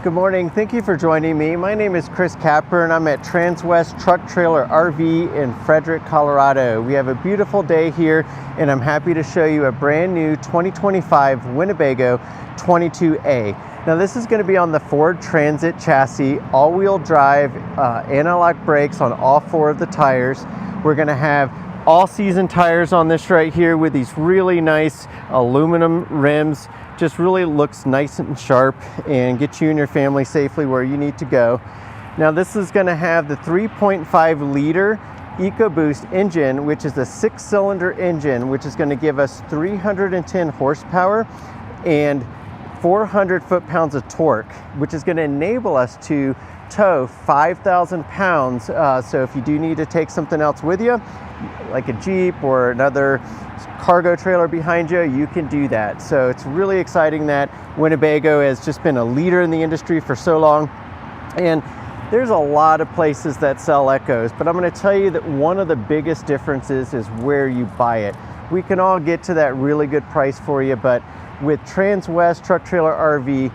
Good morning. Thank you for joining me. My name is Chris Capper and I'm at Transwest Truck Trailer RV in Fredrick, Colorado. We have a beautiful day here and I'm happy to show you a brand new 2025 Winnebago 22A. Now this is going to be on the Ford Transit chassis, all-wheel drive, anti-lock brakes on all four of the tires. We're going to have all-season tires on this right here with these really nice aluminum rims. Just really looks nice and sharp and get you and your family safely where you need to go. Now this is going to have the 3.5 liter EcoBoost engine, which is a 6-cylinder engine, which is going to give us 310 horsepower and 400 foot-pounds of torque, which is going to enable us to tow 5,000 pounds. So if you do need to take something else with you, like a Jeep or another cargo trailer behind you, you can do that. So it's really exciting that Winnebago has just been a leader in the industry for so long. And there's a lot of places that sell EKKOs, but I'm going to tell you that one of the biggest differences is where you buy it. We can all get to that really good price for you, but with Transwest Truck Trailer RV,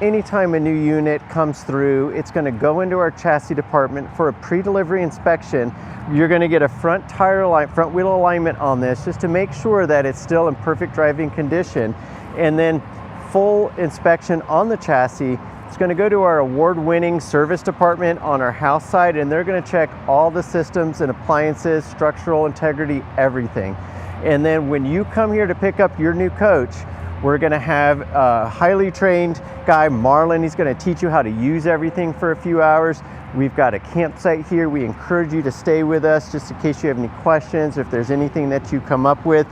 anytime a new unit comes through, it's going to go into our chassis department for a pre-delivery inspection. You're going to get a front wheel alignment on this just to make sure that it's still in perfect driving condition, and then full inspection on the chassis. It's going to go to our award-winning service department on our house side, and they're going to check all the systems and appliances, structural integrity, everything. And then when you come here to pick up your new coach, we're going to have a highly trained guy, Marlon. He's going to teach you how to use everything for a few hours. We've got a campsite here. We encourage you to stay with us just in case you have any questions. If there's anything that you come up with,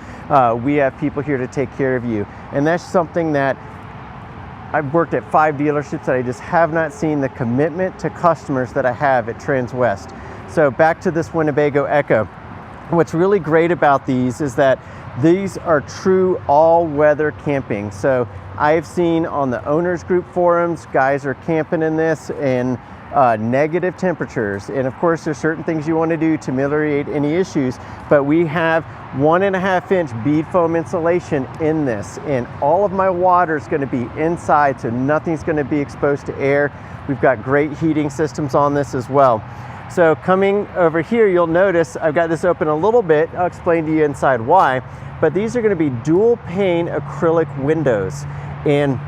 we have people here to take care of you. And that's something that I've worked at 5 dealerships that I just have not seen the commitment to customers that I have at Transwest. So back to this Winnebago EKKO. What's really great about these is that these are true all-weather camping. So I've seen on the owners group forums, guys are camping in this in negative temperatures. And of course, there's certain things you want to do to ameliorate any issues, but we have 1.5-inch bead foam insulation in this. And all of my water is going to be inside, so nothing's going to be exposed to air. We've got great heating systems on this as well. So coming over here, you'll notice I've got this open a little bit. I'll explain to you inside why. But these are going to be dual pane acrylic windows. And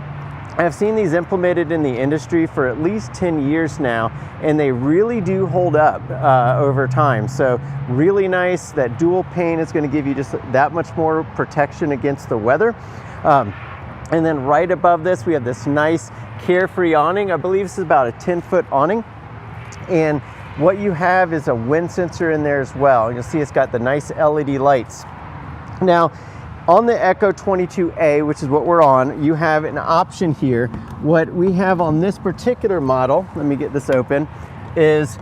I've seen these implemented in the industry for at least 10 years now, and they really do hold up over time. So really nice. That dual pane is going to give you just that much more protection against the weather. And then right above this, we have this nice carefree awning. I believe this is about a 10-foot awning. And what you have is a wind sensor in there as well. You'll see it's got the nice LED lights. Now, on the EKKO 22A, which is what we're on, you have an option here. What we have on this particular model, let me get this open, is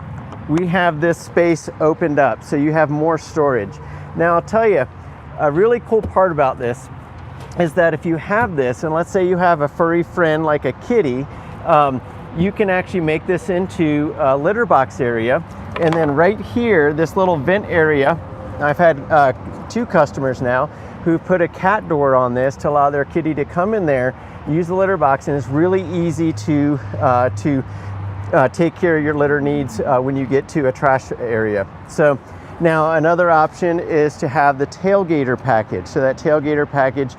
we have this space opened up, so you have more storage. Now, I'll tell you, a really cool part about this is that if you have this, and let's say you have a furry friend like a kitty, you can actually make this into a litter box area. And then right here, this little vent area, I've had 2 customers now who put a cat door on this to allow their kitty to come in there, use the litter box, and it's really easy to take care of your litter needs when you get to a trash area. So now another option is to have the tailgater package. So that tailgater package,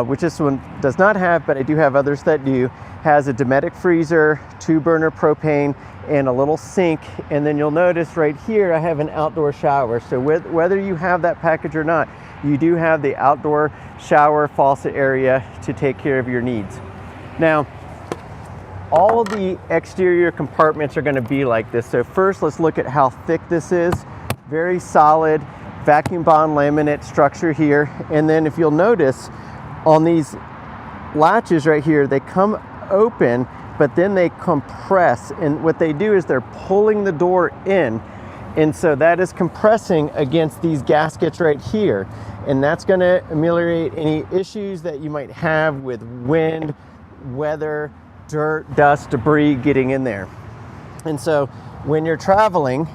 which this one does not have, but I do have others that do, has a Dometic freezer, 2-burner propane, and a little sink. And then you'll notice right here I have an outdoor shower. So whether you have that package or not, you do have the outdoor shower faucet area to take care of your needs. Now, all of the exterior compartments are going to be like this. So first, let's look at how thick this is. Very solid vacuum bond laminate structure here. And then if you'll notice on these latches right here, they come open, but then they compress, and what they do is they're pulling the door in, and so that is compressing against these gaskets right here, and that's going to ameliorate any issues that you might have with wind, weather, dirt, dust, debris getting in there. And so when you're traveling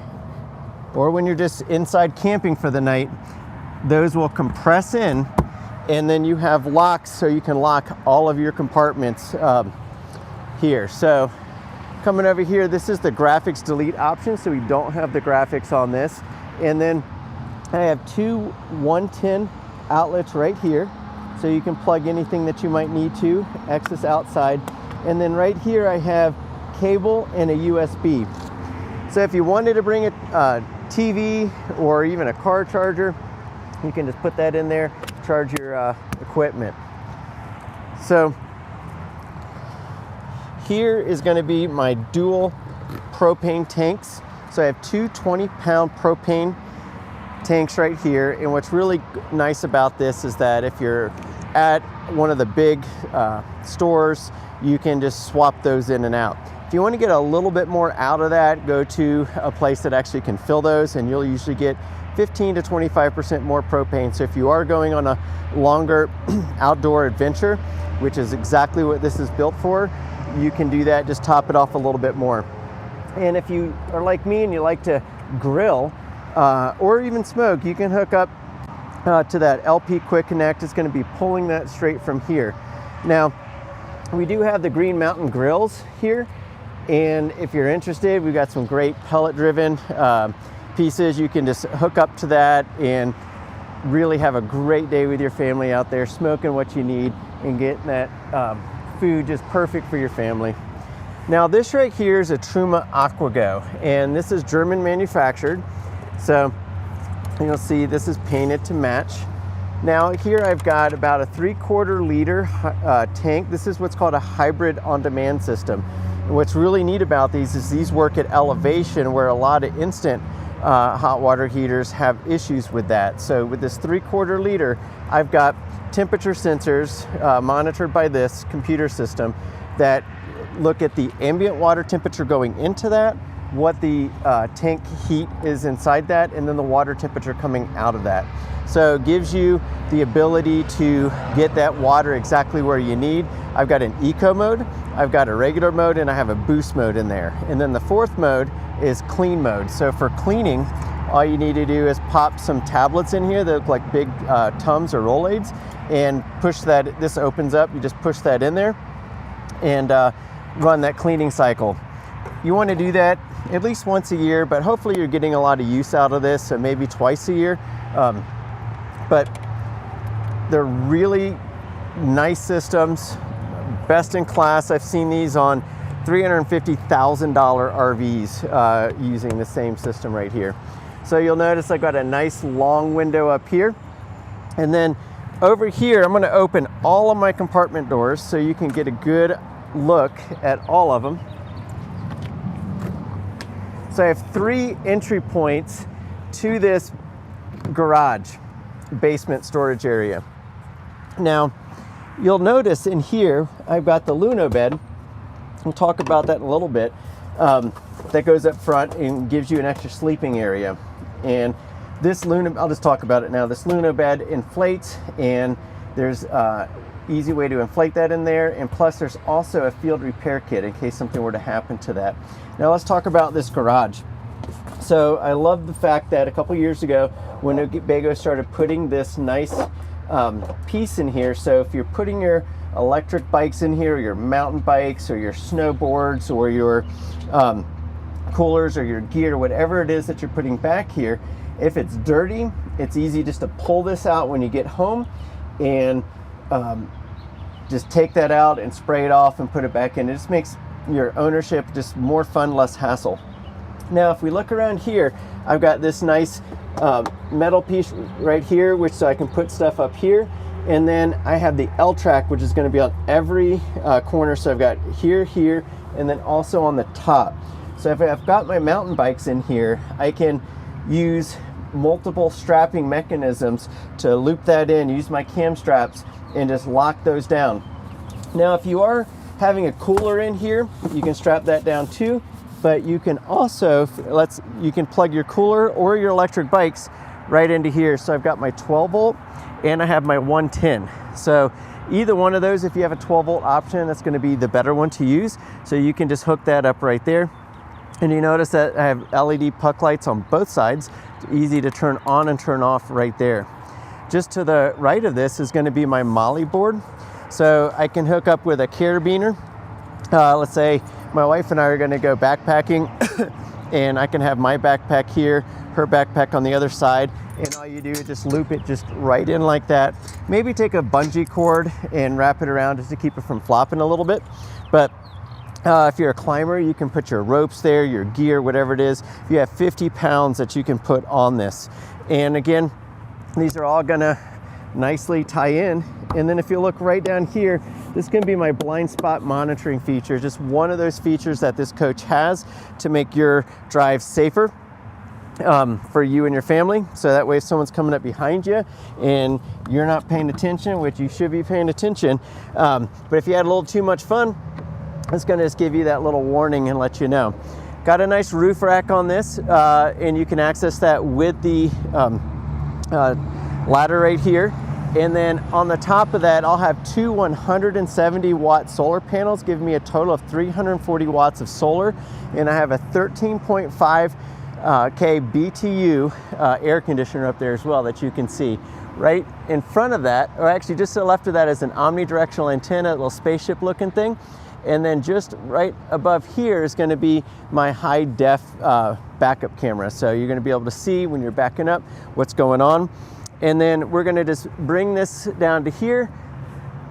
or when you're just inside camping for the night, those will compress in, and then you have locks so you can lock all of your compartments here. So Coming over here, this is the graphics delete option, so we don't have the graphics on this. And then I have two 110 outlets right here, so you can plug anything that you might need to, access outside. And then right here I have cable and a USB. So if you wanted to bring a TV or even a car charger, you can just put that in there, charge your equipment. So here is going to be my dual propane tanks. So I have two 20-pound propane tanks right here. And what's really nice about this is that if you're at one of the big stores, you can just swap those in and out. If you want to get a little bit more out of that, go to a place that actually can fill those, and you'll usually get 15 to 25% more propane. So if you are going on a longer outdoor adventure, which is exactly what this is built for, you can do that, just top it off a little bit more. And if you are like me and you like to grill or even smoke, you can hook up to that LP Quick Connect. It's going to be pulling that straight from here. Now, we do have the Green Mountain grills here, and if you're interested, we've got some great pellet driven pieces. You can just hook up to that and really have a great day with your family out there, smoking what you need and getting that food just perfect for your family. Now this right here is a Truma AquaGo, and this is German manufactured. So you'll see this is painted to match. Now here I've got about a 3/4 liter tank. This is what's called a hybrid on-demand system. And what's really neat about these is these work at elevation where a lot of instant hot water heaters have issues with that. So with this 3/4 liter, I've got temperature sensors monitored by this computer system that look at the ambient water temperature going into that, what the tank heat is inside that, and then the water temperature coming out of that. So it gives you the ability to get that water exactly where you need. I've got an eco mode, I've got a regular mode, and I have a boost mode in there. And then the fourth mode is clean mode. So for cleaning, all you need to do is pop some tablets in here that look like big Tums or Rolaids, and push that. This opens up, you just push that in there and run that cleaning cycle. You want to do that at least once a year, but hopefully you're getting a lot of use out of this, so maybe twice a year. But they're really nice systems, best in class. I've seen these on $350,000 RVs using the same system right here. So you'll notice I got a nice long window up here. And then over here, I'm gonna open all of my compartment doors so you can get a good look at all of them. So I have 3 entry points to this garage basement storage area. Now, you'll notice in here, I've got the Luno bed. We'll talk about that in a little bit. That goes up front and gives you an extra sleeping area. And this Luno, I'll just talk about it now. This Luno bed inflates, and there's easy way to inflate that in there. And plus there's also a field repair kit in case something were to happen to that. Now let's talk about this garage. So I love the fact that a couple years ago, when Winnebago started putting this nice piece in here. So if you're putting your electric bikes in here, or your mountain bikes, or your snowboards, or your coolers, or your gear, whatever it is that you're putting back here, if it's dirty, it's easy just to pull this out when you get home and just take that out and spray it off and put it back in. It just makes your ownership just more fun, less hassle. Now, if we look around here, I've got this nice metal piece right here, which so I can put stuff up here. And then I have the L-track, which is going to be on every corner. So I've got here, here, and then also on the top. So if I've got my mountain bikes in here, I can use multiple strapping mechanisms to loop that in, use my cam straps, and just lock those down. Now, if you are having a cooler in here, you can strap that down too. But you can also, you can plug your cooler or your electric bikes right into here. So I've got my 12 volt and I have my 110. So either one of those, if you have a 12 volt option, that's going to be the better one to use. So you can just hook that up right there. And you notice that I have LED puck lights on both sides. It's easy to turn on and turn off right there. Just to the right of this is going to be my Molly board. So I can hook up with a carabiner. Let's say my wife and I are gonna go backpacking and I can have my backpack here, her backpack on the other side, and all you do is just loop it just right in like that. Maybe take a bungee cord and wrap it around just to keep it from flopping a little bit. But if you're a climber, you can put your ropes there, your gear, whatever it is. You have 50 pounds that you can put on this. And again, these are all gonna nicely tie in. And then if you look right down here, this is gonna be my blind spot monitoring feature, just one of those features that this coach has to make your drive safer for you and your family. So that way if someone's coming up behind you and you're not paying attention, which you should be paying attention, but if you had a little too much fun, it's gonna just give you that little warning and let you know. Got a nice roof rack on this, and you can access that with the ladder right here. And then on the top of that, I'll have two 170 watt solar panels, giving me a total of 340 watts of solar. And I have a 13.5 K BTU air conditioner up there as well that you can see. Right in front of that, or actually just to the left of that, is an omnidirectional antenna, a little spaceship looking thing. And then just right above here is gonna be my high def backup camera. So you're gonna be able to see when you're backing up what's going on. And then we're gonna just bring this down to here.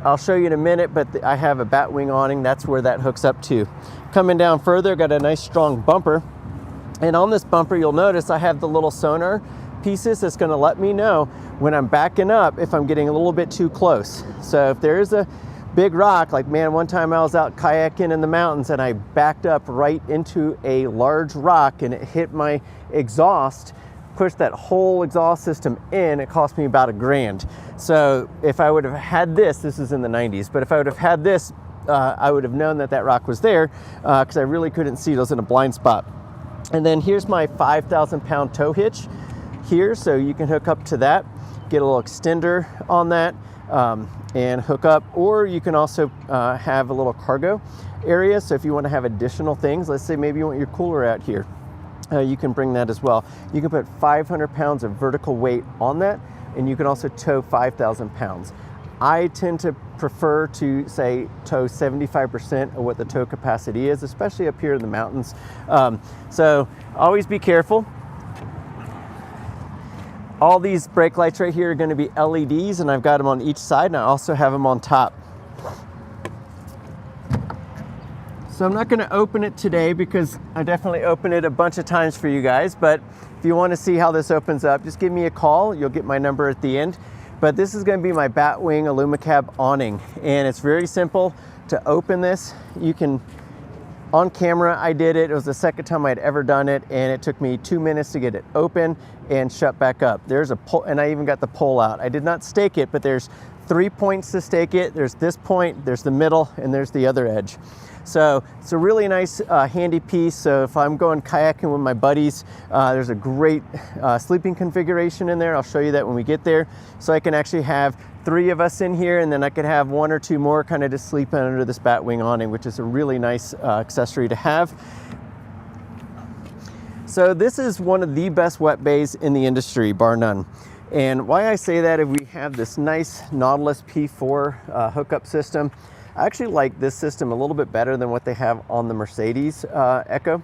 I'll show you in a minute, but I have a bat wing awning. That's where that hooks up to. Coming down further, got a nice strong bumper. And on this bumper, you'll notice I have the little sonar pieces that's gonna let me know when I'm backing up if I'm getting a little bit too close. So if there is a big rock, like man, one time I was out kayaking in the mountains and I backed up right into a large rock and it hit my exhaust, pushed that whole exhaust system in. It cost me about $1,000. So if I would have had this is in the 90s, but if I would have had this, I would have known that that rock was there because I really couldn't see it. I was in a blind spot. And then here's my 5,000 pound tow hitch here. So you can hook up to that, get a little extender on that, and hook up, or you can also have a little cargo area. So if you want to have additional things, let's say maybe you want your cooler out here, you can bring that as well. You can put 500 pounds of vertical weight on that, and you can also tow 5,000 pounds. I tend to prefer to say tow 75% of what the tow capacity is, especially up here in the mountains. So always be careful. All these brake lights right here are going to be LEDs, and I've got them on each side, and I also have them on top. So I'm not going to open it today because I definitely opened it a bunch of times for you guys, but if you want to see how this opens up, just give me a call. You'll get my number at the end. But this is going to be my Batwing Alu-Cab awning, and it's very simple to open this. You can, on camera I did it. It was the second time I'd ever done it, and it took me 2 minutes to get it open and shut back up. There's a pull, and I even got the pole out. I did not stake it, but there's 3 points to stake it. There's this point, there's the middle, and there's the other edge. So it's a really nice handy piece. So if I'm going kayaking with my buddies, there's a great sleeping configuration in there. I'll show you that when we get there. So I can actually have 3 of us in here, and then I could have 1 or 2 more kind of just sleeping under this Batwing awning, which is a really nice accessory to have. So this is one of the best wet bays in the industry, bar none. And why I say that is we have this nice Nautilus P4 hookup system. I actually like this system a little bit better than what they have on the Mercedes EKKO.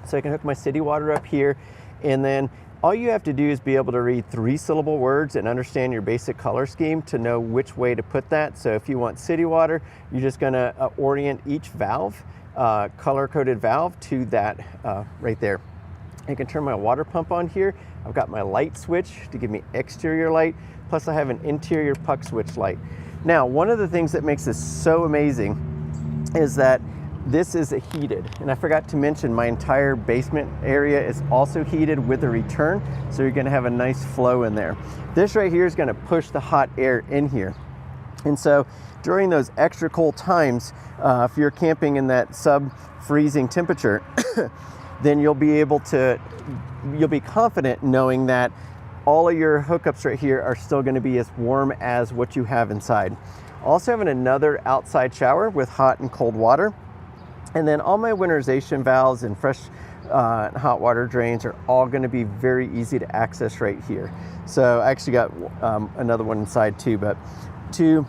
So I can hook my city water up here, and then all you have to do is be able to read 3-syllable words and understand your basic color scheme to know which way to put that. So if you want city water, you're just gonna orient each valve, color-coded valve, to that right there. I can turn my water pump on here. I've got my light switch to give me exterior light, plus I have an interior puck switch light. Now, one of the things that makes this so amazing is that this is heated. And I forgot to mention, my entire basement area is also heated with a return, so you're gonna have a nice flow in there. This right here is gonna push the hot air in here. And so during those extra cold times, if you're camping in that sub-freezing temperature, then you'll be confident knowing that all of your hookups right here are still going to be as warm as what you have inside. Also having another outside shower with hot and cold water. And then all my winterization valves and fresh hot water drains are all going to be very easy to access right here. So I actually got another one inside too, but to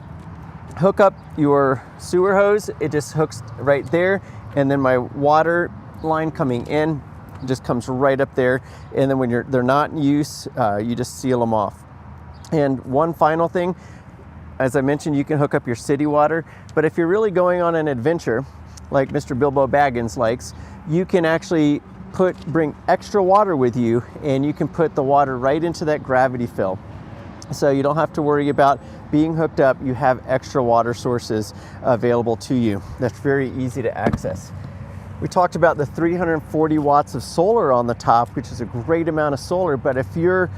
hook up your sewer hose, it just hooks right there. And then my water line coming in just comes right up there. And then when they're not in use, you just seal them off. And one final thing, as I mentioned, you can hook up your city water, but if you're really going on an adventure, like Mr. Bilbo Baggins likes, you can actually bring extra water with you, and you can put the water right into that gravity fill. So you don't have to worry about being hooked up. You have extra water sources available to you. That's very easy to access. We talked about the 340 watts of solar on the top, which is a great amount of solar, but if you're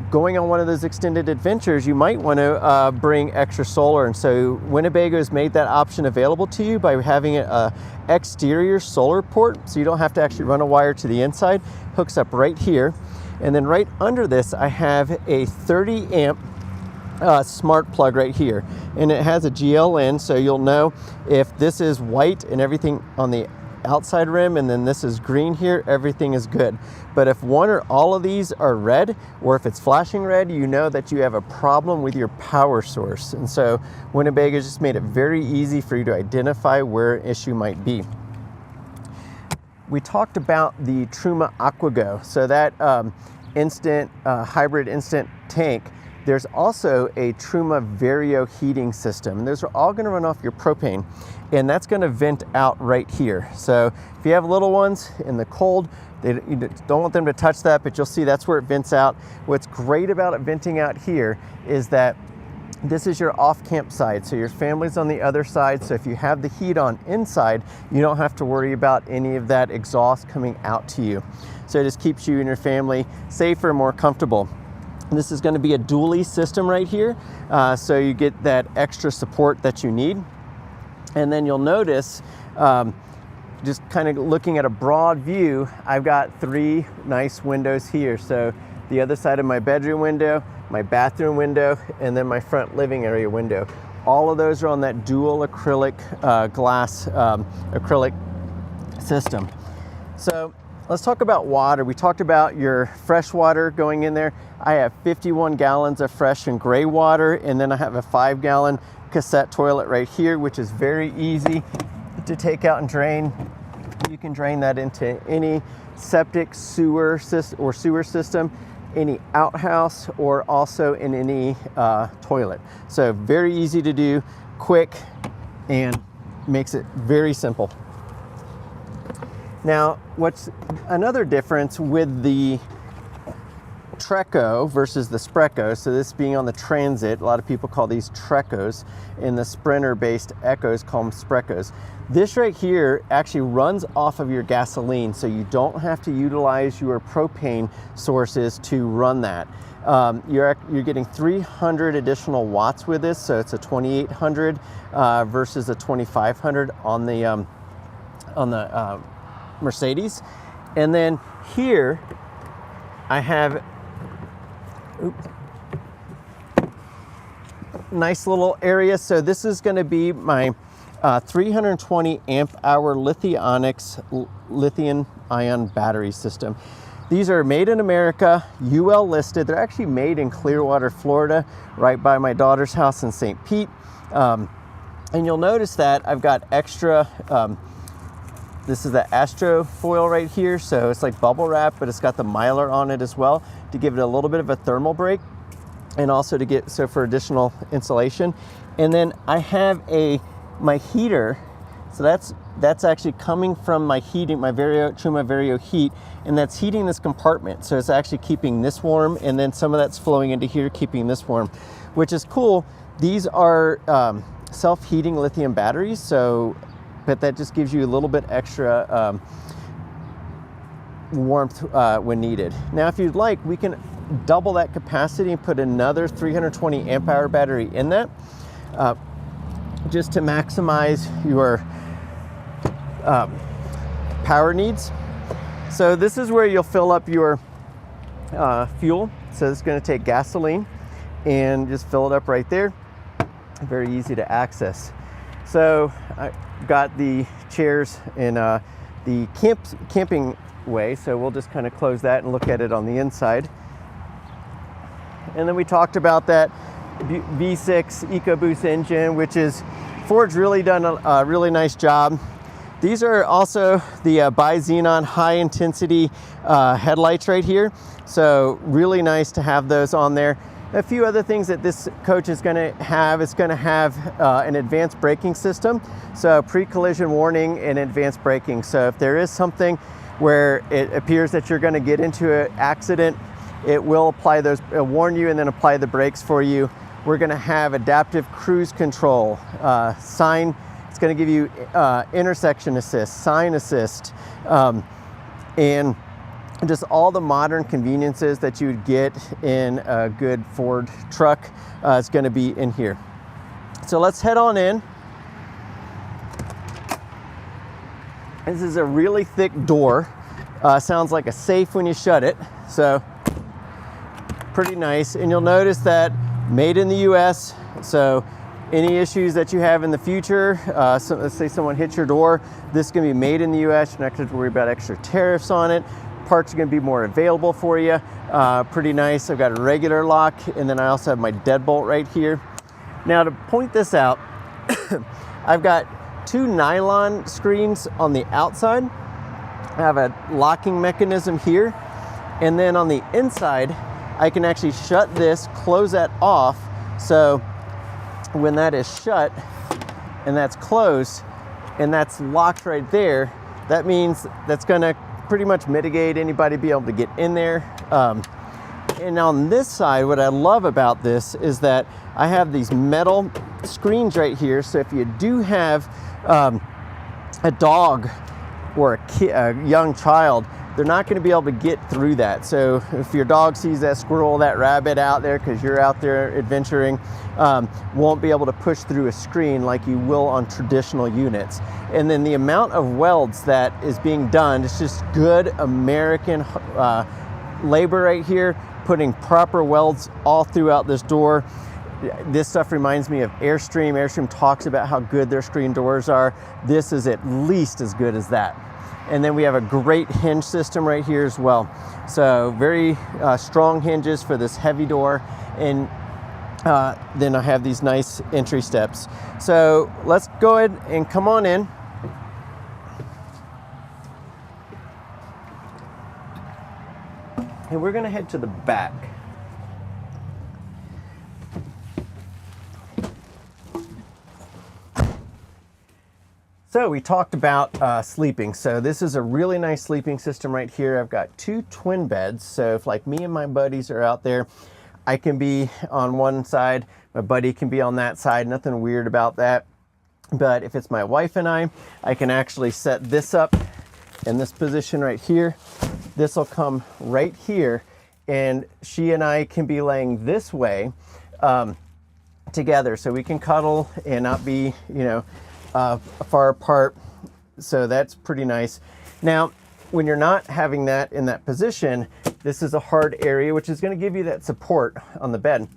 going on one of those extended adventures, you might want to bring extra solar. And so Winnebago has made that option available to you by having an exterior solar port, so you don't have to actually run a wire to the inside. Hooks up right here. And then right under this, I have a 30 amp smart plug right here. And it has a GLN, so you'll know if this is white and everything on the outside rim, and then this is green here, everything is good. But if one or all of these are red, or if it's flashing red, you know that you have a problem with your power source. And so Winnebago just made it very easy for you to identify where an issue might be. We talked about the Truma AquaGo, so that hybrid instant tank. There's also a Truma Vario heating system, and those are all going to run off your propane, and that's going to vent out right here. So if you have little ones in the cold, you don't want them to touch that, but you'll see that's where it vents out. What's great about it venting out here is that this is your off-camp side, so your family's on the other side, so if you have the heat on inside, you don't have to worry about any of that exhaust coming out to you. So it just keeps you and your family safer, more comfortable. This is going to be a dually system right here, so you get that extra support that you need. And then you'll notice, just kind of looking at a broad view, I've got 3 nice windows here. So the other side of my bedroom window, my bathroom window, and then my front living area window. All of those are on that dual acrylic glass acrylic system. So let's talk about water. We talked about your fresh water going in there. I have 51 gallons of fresh and gray water, and then I have a 5-gallon cassette toilet right here, which is very easy to take out and drain. You can drain that into any septic sewer system, any outhouse, or also in any toilet. So very easy to do, quick, and makes it very simple. Now, what's another difference with the Trekko versus the Sprecko, so this being on the Transit, a lot of people call these Trekkos, and the Sprinter-based EKKOs call them Spreckos. This right here actually runs off of your gasoline, so you don't have to utilize your propane sources to run that. You're getting 300 additional watts with this, so it's a 2800 versus a 2500 on the Mercedes. And then here I have nice little area. So this is going to be my 320 amp hour lithium ion battery system. These are made in America, UL listed. They're actually made in Clearwater, Florida, right by my daughter's house in St. Pete. And you'll notice that I've got extra, this is the Astro foil right here. So it's like bubble wrap, but it's got the Mylar on it as well to give it a little bit of a thermal break, and also to get, so for additional insulation. And then I have my heater. So that's actually coming from my heating, my Truma Vario heat, and that's heating this compartment. So it's actually keeping this warm, and then some of that's flowing into here, keeping this warm, which is cool. These are self-heating lithium batteries, so, but that just gives you a little bit extra warmth when needed. Now, if you'd like, we can double that capacity and put another 320 amp hour battery in that, just to maximize your power needs. So this is where you'll fill up your fuel. So it's going to take gasoline and just fill it up right there. Very easy to access. So I got the chairs in the camping way, so we'll just kind of close that and look at it on the inside. And then we talked about that V6 EcoBoost engine, which is Ford's really done a really nice job These are also the bi-xenon high intensity headlights right here. So really nice to have those on there. A few other things that this coach is going to have, it's going to have an advanced braking system. So pre-collision warning and advanced braking. So if there is something where it appears that you're going to get into an accident, it will apply those, warn you and then apply the brakes for you. We're going to have adaptive cruise control, sign. It's going to give you intersection assist, sign assist, and just all the modern conveniences that you would get in a good Ford truck is going to be in here. So let's head on in. This is a really thick door. Sounds like a safe when you shut it. So pretty nice. And you'll notice that made in the US. So any issues that you have in the future, so let's say someone hits your door, this is going to be made in the US. You're not going to worry about extra tariffs on it. Parts are going to be more available for you. Pretty nice. I've got a regular lock, and then I also have my deadbolt right here. Now to point this out, I've got 2 nylon screens on the outside. I have a locking mechanism here, and then on the inside I can actually shut this, close that off, so when that is shut and that's closed and that's locked right there, that means that's going to pretty much mitigate anybody be able to get in there. And on this side, what I love about this is that I have these metal screens right here, so if you do have a dog or a young child, they're not going to be able to get through that. So if your dog sees that squirrel, that rabbit out there, because you're out there adventuring, won't be able to push through a screen like you will on traditional units. And then the amount of welds that is being done, it's just good American labor right here, putting proper welds all throughout this door. This stuff reminds me of Airstream. Airstream talks about how good their screen doors are. This is at least as good as that. And then we have a great hinge system right here as well. So very strong hinges for this heavy door. And then I have these nice entry steps. So let's go ahead and come on in. And we're going to head to the back. So we talked about sleeping. So this is a really nice sleeping system right here. I've got 2 twin beds. So if like me and my buddies are out there, I can be on one side, my buddy can be on that side. Nothing weird about that. But if it's my wife and I can actually set this up in this position right here. This will come right here, and she and I can be laying this way together, so we can cuddle and not be, you know, far apart. So that's pretty nice. Now, when you're not having that in that position, this is a hard area, which is going to give you that support on the bed.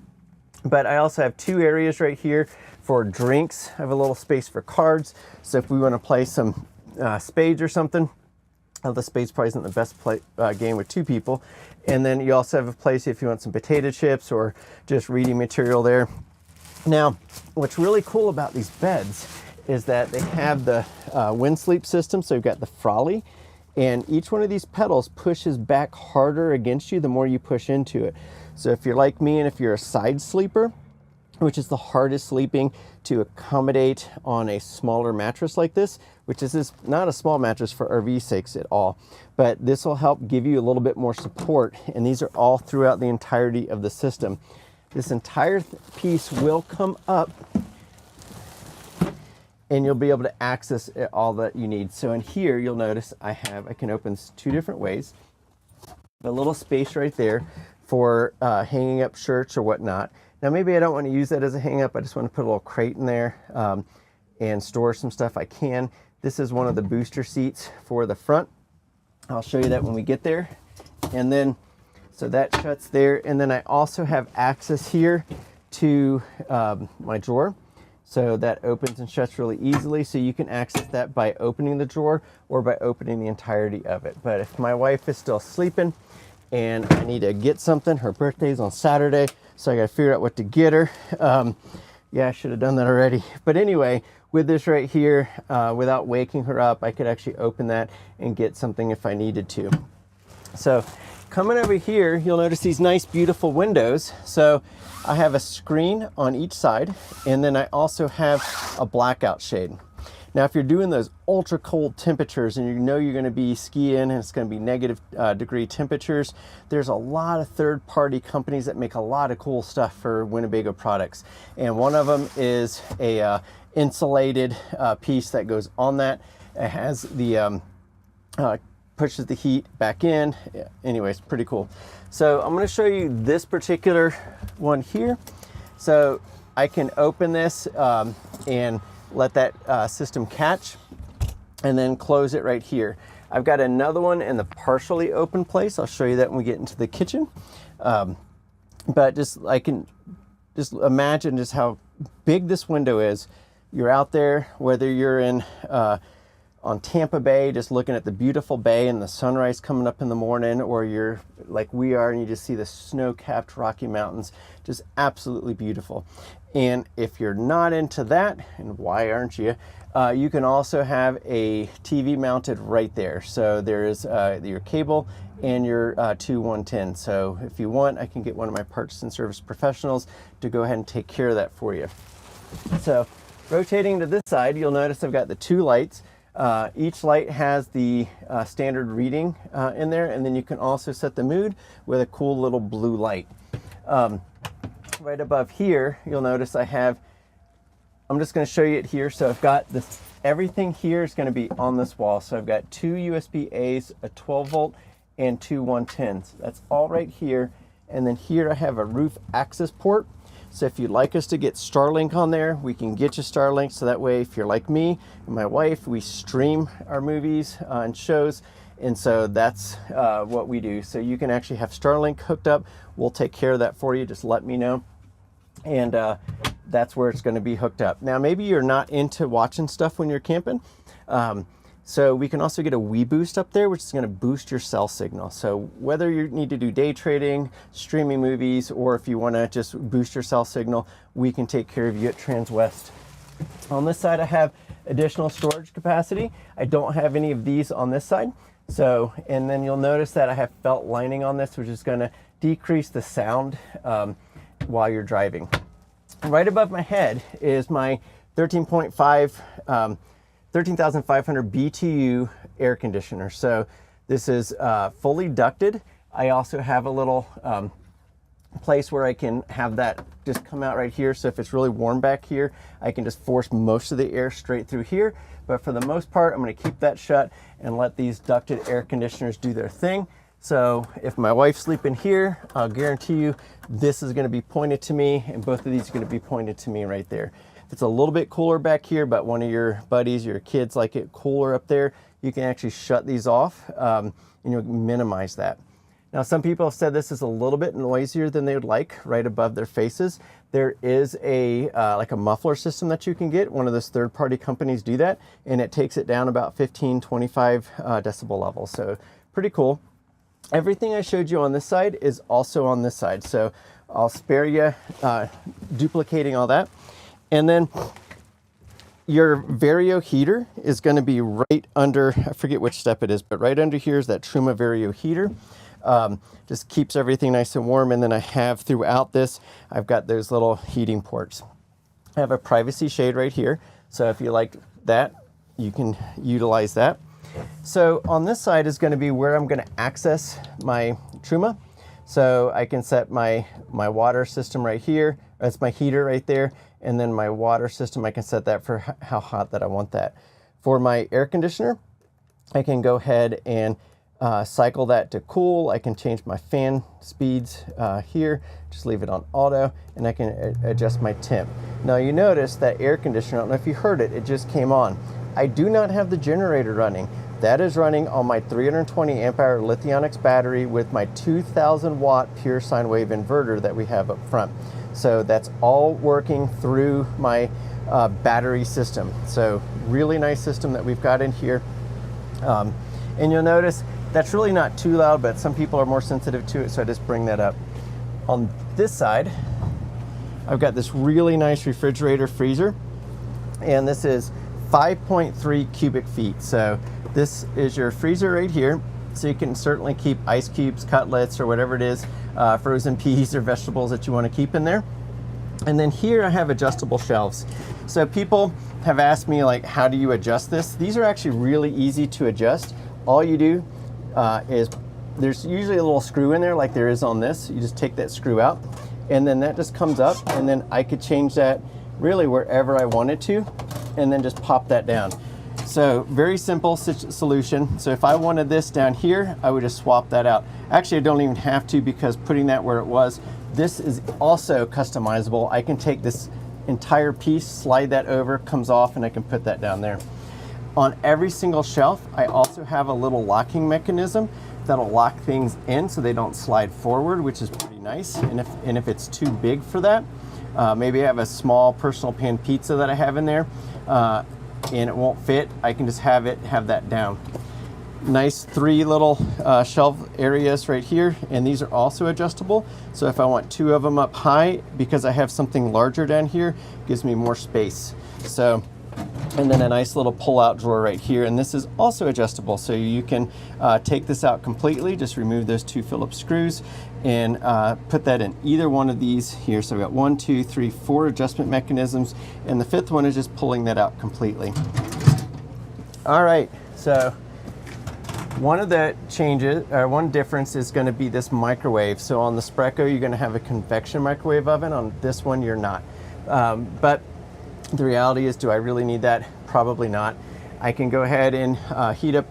But I also have 2 areas right here for drinks. I have a little space for cards. So if we want to play some spades or something, the spades probably isn't the best game with 2 people. And then you also have a place if you want some potato chips or just reading material there. Now, what's really cool about these beds is that they have the wind sleep system. So you've got the Frolly, and each one of these pedals pushes back harder against you the more you push into it. So if you're like me and if you're a side sleeper, which is the hardest sleeping to accommodate on a smaller mattress like this, which is not a small mattress for RV sakes at all, but this will help give you a little bit more support. And these are all throughout the entirety of the system. This entire piece will come up, and you'll be able to access all that you need. So in here, you'll notice I can open this 2 different ways. A little space right there for hanging up shirts or whatnot. Now maybe I don't want to use that as a hang up. I just want to put a little crate in there and store some stuff. I can. This is one of the booster seats for the front. I'll show you that when we get there. And then, so that shuts there. And then I also have access here to my drawer. So that opens and shuts really easily. So you can access that by opening the drawer or by opening the entirety of it. But if my wife is still sleeping and I need to get something, her birthday's on Saturday, so I gotta figure out what to get her. Yeah, I should have done that already. But anyway, with this right here, without waking her up, I could actually open that and get something if I needed to. So coming over here, you'll notice these nice, beautiful windows. So I have a screen on each side, and then I also have a blackout shade. Now, if you're doing those ultra cold temperatures and you know you're going to be skiing and it's going to be negative degree temperatures, there's a lot of third-party companies that make a lot of cool stuff for Winnebago products. And one of them is a insulated piece that goes on that. It has the pushes the heat back in. Anyways, pretty cool. So I'm going to show you this particular one here. So I can open this and let that system catch, and then close it right here. I've got another one in the partially open place. I'll show you that when we get into the kitchen. But I can just imagine just how big this window is. You're out there, whether you're in on Tampa Bay, just looking at the beautiful bay and the sunrise coming up in the morning, or you're like we are and you just see the snow-capped Rocky Mountains, just absolutely beautiful. And if you're not into that, and why aren't you, you can also have a TV mounted right there. So there's your cable and your two 110. So if you want, I can get one of my parts and service professionals to go ahead and take care of that for you. So rotating to this side, you'll notice I've got the two lights. Each light has the standard reading in there, and then you can also set the mood with a cool little blue light. Right above here, you'll notice I'm just going to show you it here. So I've got this, everything here is going to be on this wall. So I've got two USB A's, a 12 volt, and two 110s. That's all right here. And then here I have a roof access port. So if you'd like us to get Starlink on there, we can get you Starlink. So that way, if you're like me and my wife, we stream our movies and shows. And so that's what we do. So you can actually have Starlink hooked up. We'll take care of that for you. Just let me know. And that's where it's going to be hooked up. Now, maybe you're not into watching stuff when you're camping. So we can also get a WeBoost up there, which is going to boost your cell signal. So whether you need to do day trading, streaming movies, or if you want to just boost your cell signal, we can take care of you at Transwest. On this side, I have additional storage capacity. I don't have any of these on this side. So, and then you'll notice that I have felt lining on this, which is going to decrease the sound while you're driving. Right above my head is my 13,500 BTU air conditioner. So this is fully ducted. I also have a little place where I can have that just come out right here. So if it's really warm back here, I can just force most of the air straight through here. But for the most part, I'm going to keep that shut and let these ducted air conditioners do their thing. So if my wife's sleeping here, I'll guarantee you this is going to be pointed to me, and both of these are going to be pointed to me right there. It's a little bit cooler back here, but one of your buddies, your kids like it cooler up there, you can actually shut these off and you'll minimize that. Now, some people have said this is a little bit noisier than they would like right above their faces. There is a like a muffler system that you can get. One of those third-party companies do that, and it takes it down about 15, 25 decibel levels. So pretty cool. Everything I showed you on this side is also on this side. So I'll spare you duplicating all that. And then your Vario heater is going to be right under, I forget which step it is, but right under here is that Truma Vario heater. Just keeps everything nice and warm. And then I have throughout this, I've got those little heating ports. I have a privacy shade right here. So if you like that, you can utilize that. So on this side is going to be where I'm going to access my Truma. So I can set my water system right here. That's my heater right there. And then my water system, I can set that for how hot that I want that. For my air conditioner, I can go ahead and cycle that to cool. I can change my fan speeds here, just leave it on auto, and I can adjust my temp. Now you notice that air conditioner, I don't know if you heard it, it just came on. I do not have the generator running. That is running on my 320 amp hour Lithionics battery with my 2000 watt pure sine wave inverter that we have up front. So that's all working through my battery system. So really nice system that we've got in here. And you'll notice that's really not too loud, but some people are more sensitive to it, so I just bring that up. On this side, I've got this really nice refrigerator freezer. and this is 5.3 cubic feet. So this is your freezer right here. So you can certainly keep ice cubes, cutlets, or whatever it is, frozen peas or vegetables that you want to keep in there. And then here I have adjustable shelves. So people have asked me, like, how do you adjust this? These are actually really easy to adjust. All you do is, there's usually a little screw in there like there is on this. You just take that screw out, and then that just comes up, and then I could change that really wherever I wanted to, and then just pop that down. So very simple solution. So if I wanted this down here, I would just swap that out. Actually, I don't even have to, because putting that where it was, this is also customizable. I can take this entire piece, slide that over, comes off, and I can put that down there. On every single shelf, I also have a little locking mechanism that'll lock things in so they don't slide forward, which is pretty nice. And if it's too big for that, maybe I have a small personal pan pizza that I have in there, and it won't fit, I can just have that down. Nice 3 little shelf areas right here, and these are also adjustable. So if I want 2 of them up high, because I have something larger down here, it gives me more space. So, and then a nice little pull-out drawer right here, and this is also adjustable. So you can take this out completely, just remove those 2 Phillips screws, and put that in either one of these here. So we've got 1, 2, 3, 4 adjustment mechanisms, and the 5th one is just pulling that out completely. All right, so one of the changes, or one difference, is going to be this microwave. So on the Spreco, you're going to have a convection microwave oven. On this one, you're not. But the reality is, do I really need that? Probably not. I can go ahead and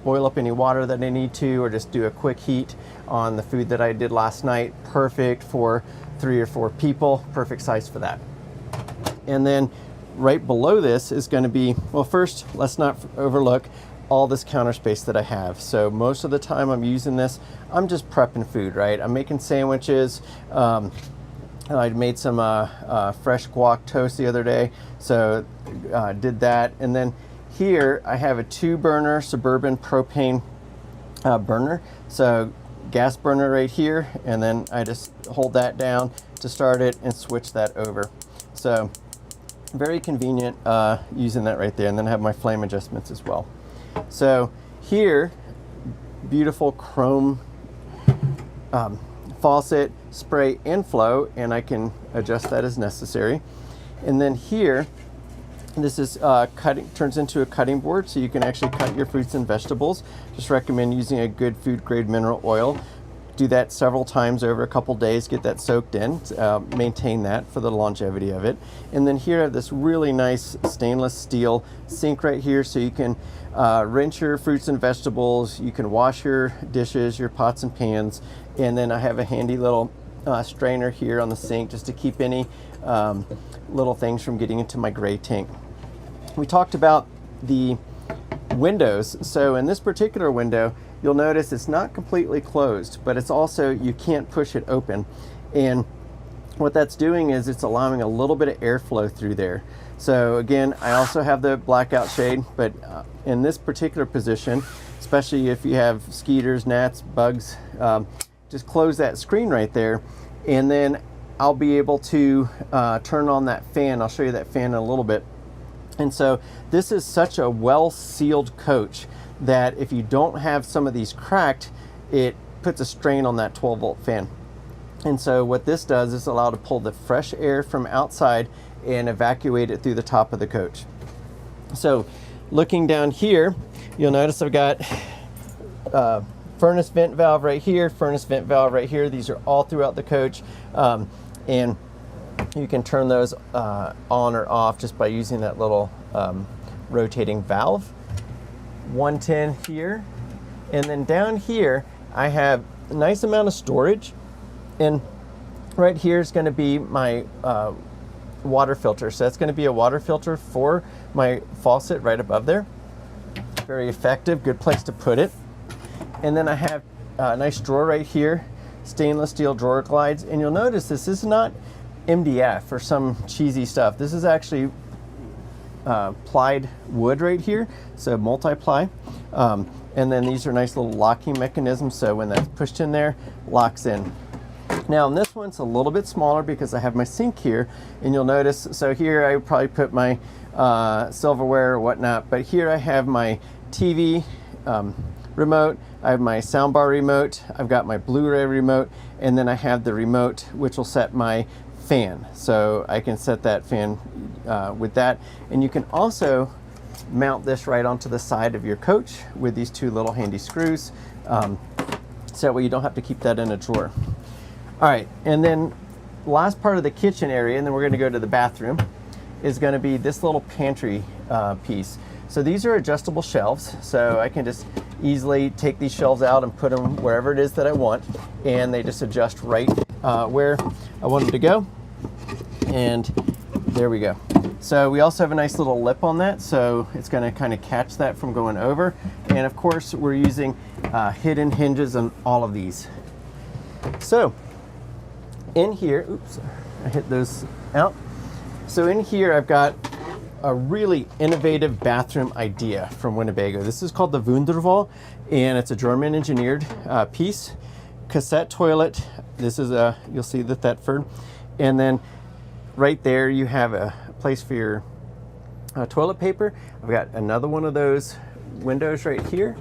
boil up any water that I need to, or just do a quick heat on the food that I did last night. Perfect for 3 or 4 people, perfect size for that. And then right below this is going to be, well, first, let's not overlook all this counter space that I have. So most of the time I'm using this, I'm just prepping food, right? I'm making sandwiches. I made some fresh guac toast the other day, so did that. And then here I have a 2-burner Suburban propane burner. So gas burner right here, and then I just hold that down to start it and switch that over. So very convenient using that right there. And then I have my flame adjustments as well. So here, beautiful chrome faucet, spray and flow, and I can adjust that as necessary. And then here, this is turns into a cutting board, so you can actually cut your fruits and vegetables. Just recommend using a good food grade mineral oil. Do that several times over a couple days, get that soaked in, maintain that for the longevity of it. And then here I have this really nice stainless steel sink right here, so you can rinse your fruits and vegetables, you can wash your dishes, your pots and pans, and then I have a handy little strainer here on the sink just to keep any little things from getting into my gray tank. We talked about the windows. So in this particular window, you'll notice it's not completely closed, but it's also, you can't push it open. And what that's doing is it's allowing a little bit of airflow through there. So again, I also have the blackout shade, but in this particular position, especially if you have skeeters, gnats, bugs, just close that screen right there, and then I'll be able to turn on that fan. I'll show you that fan in a little bit. And so this is such a well-sealed coach that if you don't have some of these cracked, it puts a strain on that 12-volt fan. And so what this does is allow to pull the fresh air from outside and evacuate it through the top of the coach. So looking down here, you'll notice I've got furnace vent valve right here, furnace vent valve right here. These are all throughout the coach. And you can turn those on or off just by using that little rotating valve. 110 here, and then down here I have a nice amount of storage, and right here is going to be my water filter. So that's going to be a water filter for my faucet right above there. Very effective, good place to put it. And then I have a nice drawer right here, stainless steel drawer glides, and you'll notice this is not MDF or some cheesy stuff. This is actually plied wood right here, so multi-ply. And then these are nice little locking mechanisms, so when that's pushed in there, locks in. Now in this one, it's a little bit smaller because I have my sink here, and you'll notice, so here I would probably put my silverware or whatnot, but here I have my TV remote, I have my soundbar remote, I've got my Blu-ray remote, and then I have the remote which will set my fan. So I can set that fan with that, and you can also mount this right onto the side of your coach with these two little handy screws, so that way you don't have to keep that in a drawer. All right, and then last part of the kitchen area, and then we're going to go to the bathroom, is going to be this little pantry piece. So these are adjustable shelves, so I can just easily take these shelves out and put them wherever it is that I want, and they just adjust right where I want them to go, and there we go. So we also have a nice little lip on that, so it's going to kind of catch that from going over, and of course we're using hidden hinges on all of these. So in here, oops, I hit those out. So in here I've got a really innovative bathroom idea from Winnebago. This is called the Wunderwall, and it's a German engineered piece. Cassette toilet. This is a, you'll see the Thetford, and then right there you have a place for your toilet paper. I've got another one of those windows right here,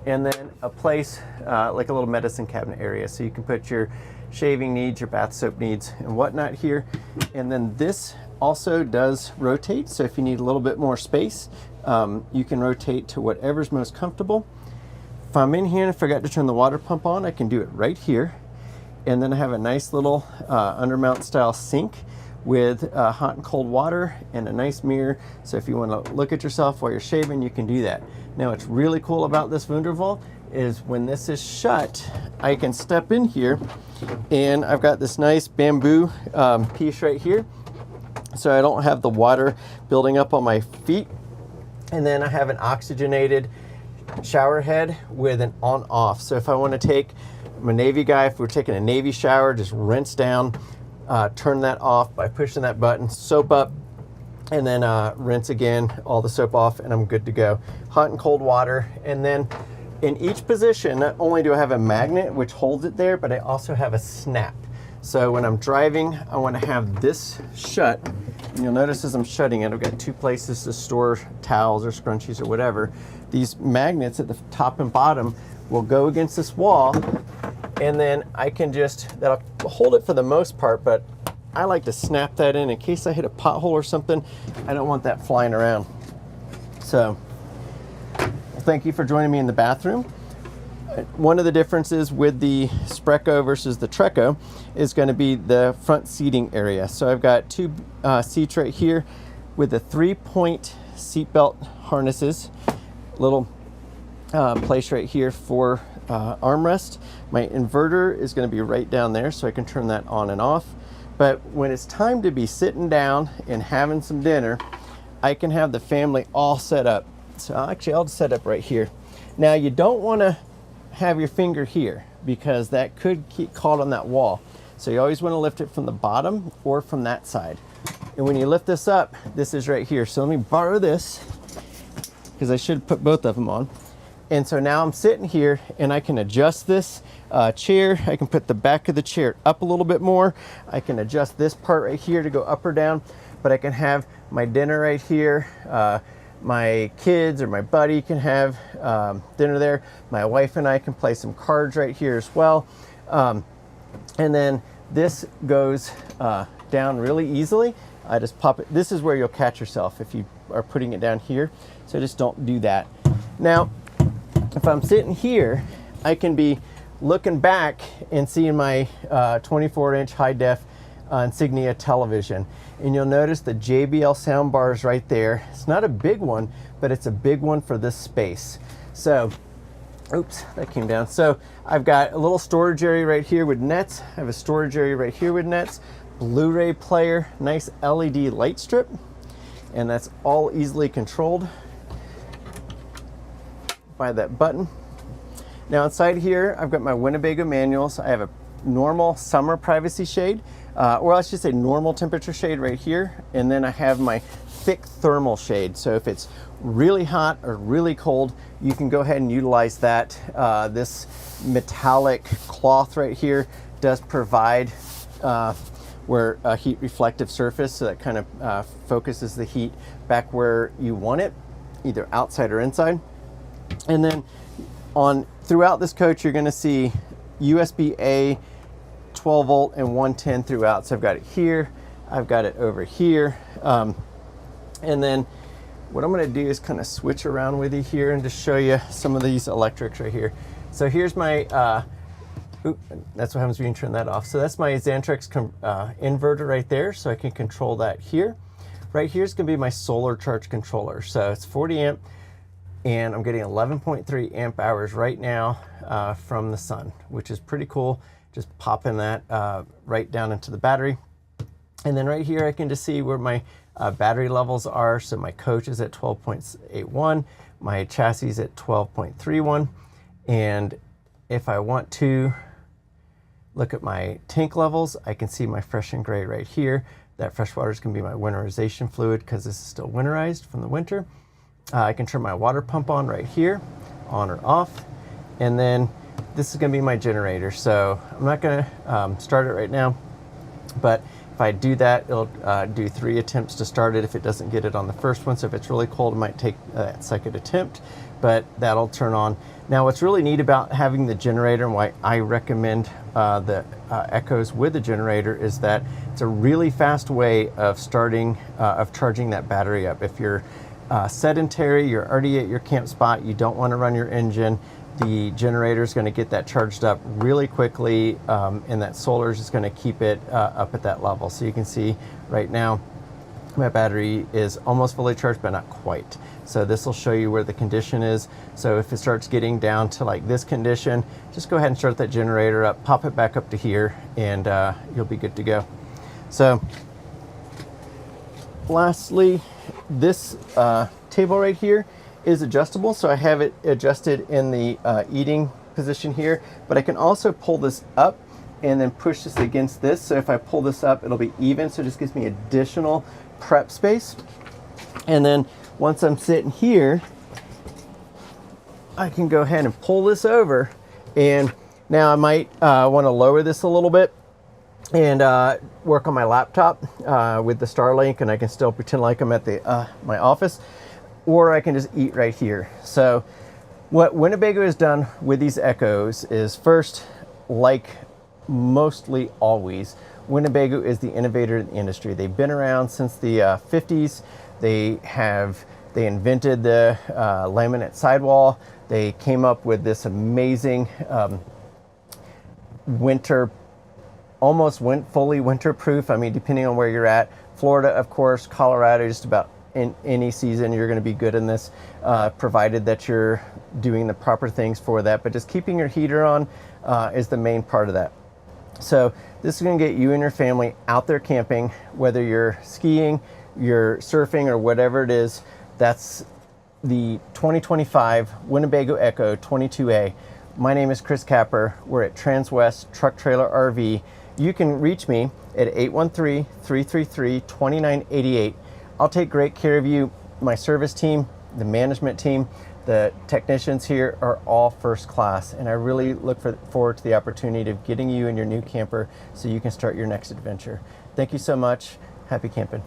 and then a place like a little medicine cabinet area, so you can put your shaving needs, your bath soap needs, and whatnot here. And then this also does rotate, so if you need a little bit more space, you can rotate to whatever's most comfortable. If I'm in here and I forgot to turn the water pump on, I can do it right here. And then I have a nice little undermount style sink with hot and cold water and a nice mirror, so if you want to look at yourself while you're shaving, you can do that. Now what's really cool about this Wunderwall is when this is shut, I can step in here, and I've got this nice bamboo piece right here, so I don't have the water building up on my feet. And then I have an oxygenated shower head with an on-off. So if I want to take, I'm a Navy guy, if we're taking a Navy shower, just rinse down, turn that off by pushing that button, soap up, and then rinse again, all the soap off, and I'm good to go. Hot and cold water. And then in each position, not only do I have a magnet which holds it there, but I also have a snap. So when I'm driving, I want to have this shut, and you'll notice as I'm shutting it, I've got two places to store towels or scrunchies or whatever. These magnets at the top and bottom will go against this wall, and then I can just, that'll hold it for the most part, but I like to snap that in case I hit a pothole or something. I don't want that flying around. So, thank you for joining me in the bathroom. One of the differences with the Sprecco versus the Trekko is going to be the front seating area. So I've got two seats right here with the 3-point seat belt harnesses, little place right here for armrest. My inverter is going to be right down there, so I can turn that on and off. But when it's time to be sitting down and having some dinner, I can have the family all set up. So actually I'll just set up right here. Now you don't want to have your finger here because that could keep caught on that wall. So you always want to lift it from the bottom or from that side. And when you lift this up, this is right here. So let me borrow this because I should put both of them on. And so now I'm sitting here and I can adjust this chair. I can put the back of the chair up a little bit more. I can adjust this part right here to go up or down, but I can have my dinner right here. My kids or my buddy can have dinner there. My wife and I can play some cards right here as well. And then this goes down really easily. I just pop it. This is where you'll catch yourself if you are putting it down here. So just don't do that. Now, if I'm sitting here, I can be looking back and seeing my 24-inch high-def Insignia television. And you'll notice the JBL sound bar is right there. It's not a big one, but it's a big one for this space. So, oops, that came down. So I've got a little storage area right here with nets. I have a storage area right here with nets. Blu-ray player, nice LED light strip, and that's all easily controlled by that button. Now inside here, I've got my Winnebago manuals. I have a normal summer privacy shade, or I should say normal temperature shade right here, and then I have my thick thermal shade. So if it's really hot or really cold, you can go ahead and utilize that. This metallic cloth right here does provide where a heat reflective surface, so that kind of focuses the heat back where you want it, either outside or inside. And then throughout this coach, you're going to see USB-A, 12 volt and 110 throughout. So I've got it here, I've got it over here. And then what I'm going to do is kind of switch around with you here and just show you some of these electrics right here. So here's my, that's what happens when you turn that off. So that's my Xantrex inverter right there. So I can control that here. Right here is going to be my solar charge controller. So it's 40 amp and I'm getting 11.3 amp hours right now from the sun, which is pretty cool. Just popping that right down into the battery. And then right here I can just see where my battery levels are. So my coach is at 12.81, my chassis is at 12.31. And if I want to look at my tank levels, I can see my fresh and gray right here. That fresh water is going to be my winterization fluid because this is still winterized from the winter. I can turn my water pump on right here, on or off. And then this is going to be my generator. So I'm not going to start it right now, but if I do that, it'll do 3 attempts to start it if it doesn't get it on the first one. So if it's really cold, it might take that second attempt, but that'll turn on. Now, what's really neat about having the generator and why I recommend the EKKOs with the generator is that it's a really fast way of charging that battery up. If you're sedentary, you're already at your camp spot, you don't want to run your engine, the generator is going to get that charged up really quickly, and that solar is just going to keep it up at that level. So you can see right now my battery is almost fully charged, but not quite. So this will show you where the condition is. So if it starts getting down to like this condition, just go ahead and start that generator up, pop it back up to here, and you'll be good to go. So lastly, this table right here is adjustable. So I have it adjusted in the eating position here, but I can also pull this up and then push this against this. So if I pull this up, it'll be even. So it just gives me additional prep space. And then once I'm sitting here, I can go ahead and pull this over. And now I might want to lower this a little bit and work on my laptop with the Starlink, and I can still pretend like I'm at the my office, or I can just eat right here. So what Winnebago has done with these EKKOs is, first, like mostly always, Winnebago is the innovator in the industry. They've been around since the 50s. They invented the laminate sidewall. They came up with this amazing almost fully winterproof. I mean, depending on where you're at. Florida, of course, Colorado, just about in any season you're going to be good in this, provided that you're doing the proper things for that. But just keeping your heater on is the main part of that. So this is going to get you and your family out there camping, whether you're skiing, you're surfing, or whatever it is. That's the 2025 Winnebago EKKO 22A. My name is Chris Capper. We're at Transwest Truck Trailer RV. You can reach me at 813-333-2988. I'll take great care of you. My service team, the management team, the technicians here are all first class, and I really look forward to the opportunity of getting you in your new camper so you can start your next adventure. Thank you so much. Happy camping.